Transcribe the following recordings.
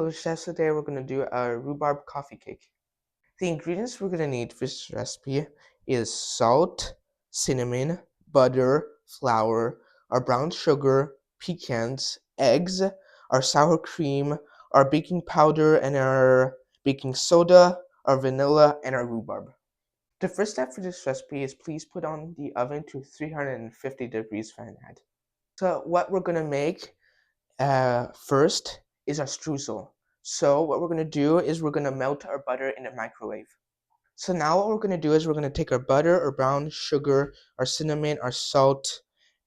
So chefs, today we're gonna do a rhubarb coffee cake. The ingredients we're gonna need for this recipe is salt, cinnamon, butter, flour, our brown sugar, pecans, eggs, our sour cream, our baking powder and our baking soda, our vanilla, and our rhubarb. The first step for this recipe is please put on the oven to 350 degrees Fahrenheit. So what we're gonna make first is our streusel. So what we're gonna do is we're gonna melt our butter in the microwave. So now what we're gonna do is we're gonna take our butter, our brown sugar, our cinnamon, our salt,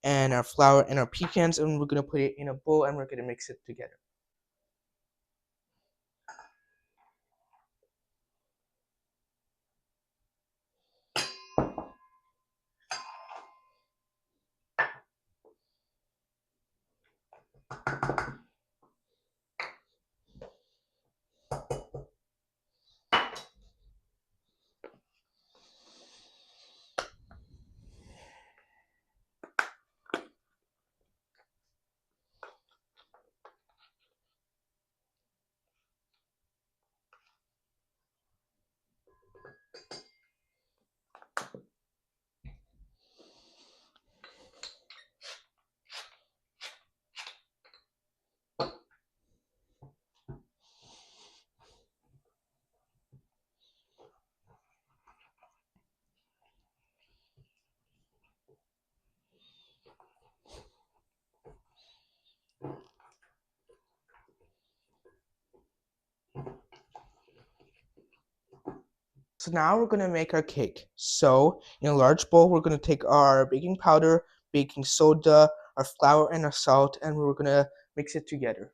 and our flour and our pecans, and we're gonna put it in a bowl and we're gonna mix it together. So now we're gonna make our cake. So in a large bowl, we're gonna take our baking powder, baking soda, our flour, and our salt, and we're gonna mix it together.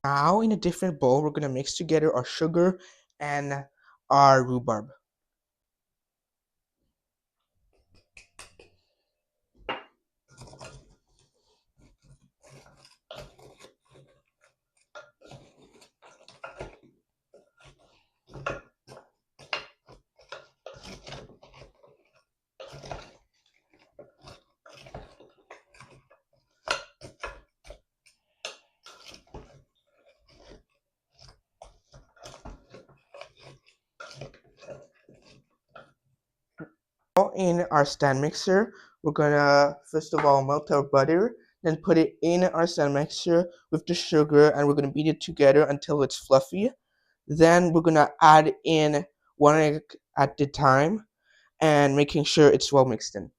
Now in a different bowl, we're gonna mix together our sugar and our rhubarb. Now in our stand mixer, we're gonna first of all melt our butter, then put it in our stand mixer with the sugar, and we're gonna beat it together until it's fluffy. Then we're gonna add in one egg at the time and making sure it's well mixed in.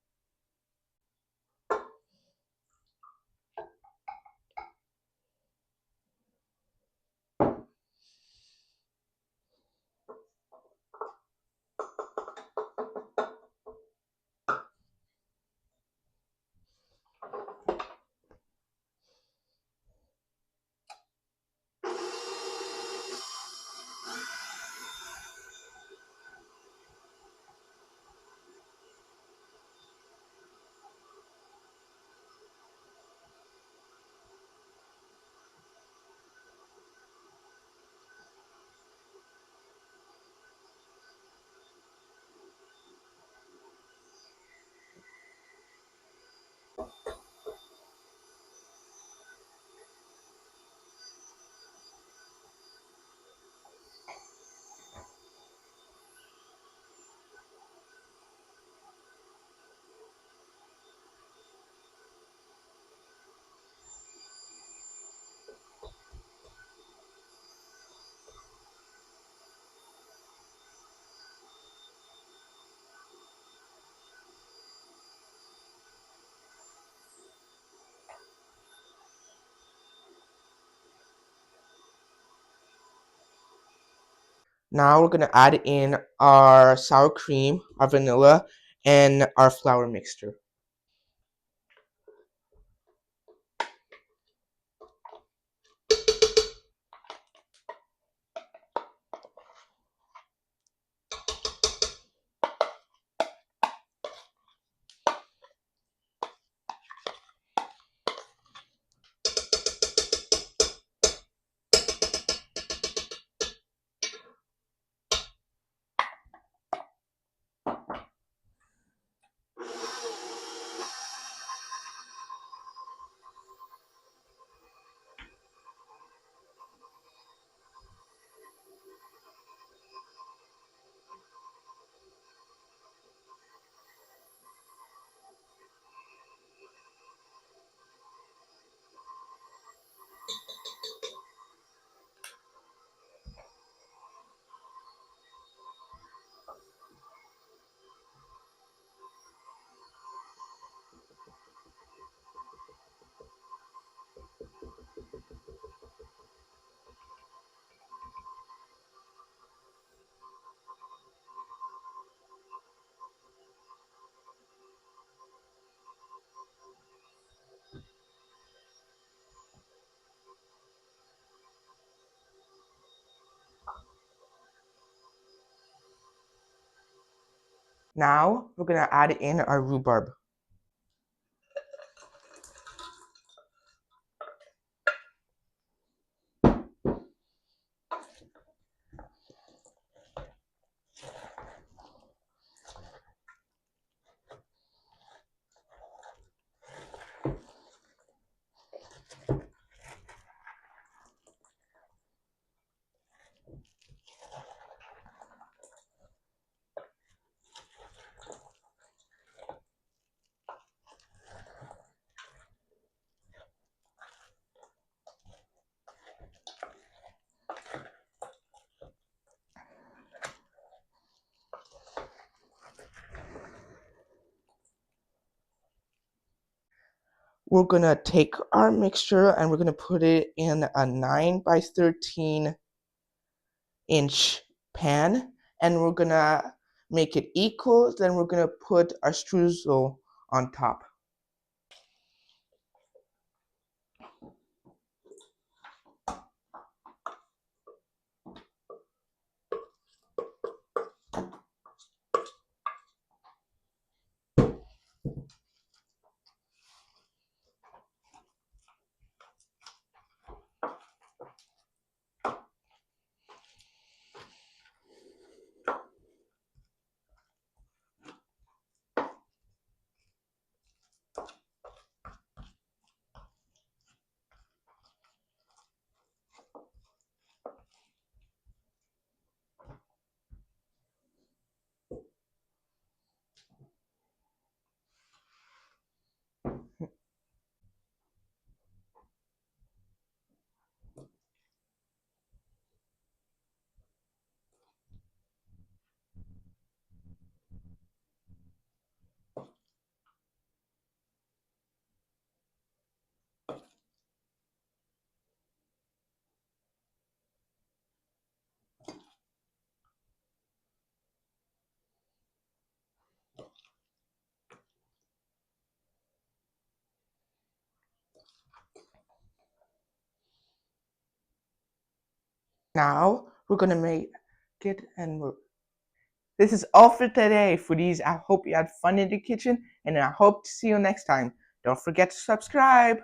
Now we're gonna add in our sour cream, our vanilla, and our flour mixture. Now we're gonna add in our rhubarb. We're gonna take our mixture and we're gonna put it in a 9 by 13-inch pan, and we're gonna make it equal. Then we're gonna put our streusel on top. Now we're gonna make it, and this is all for today, foodies. I hope you had fun in the kitchen, and I hope to see you next time. Don't forget to subscribe.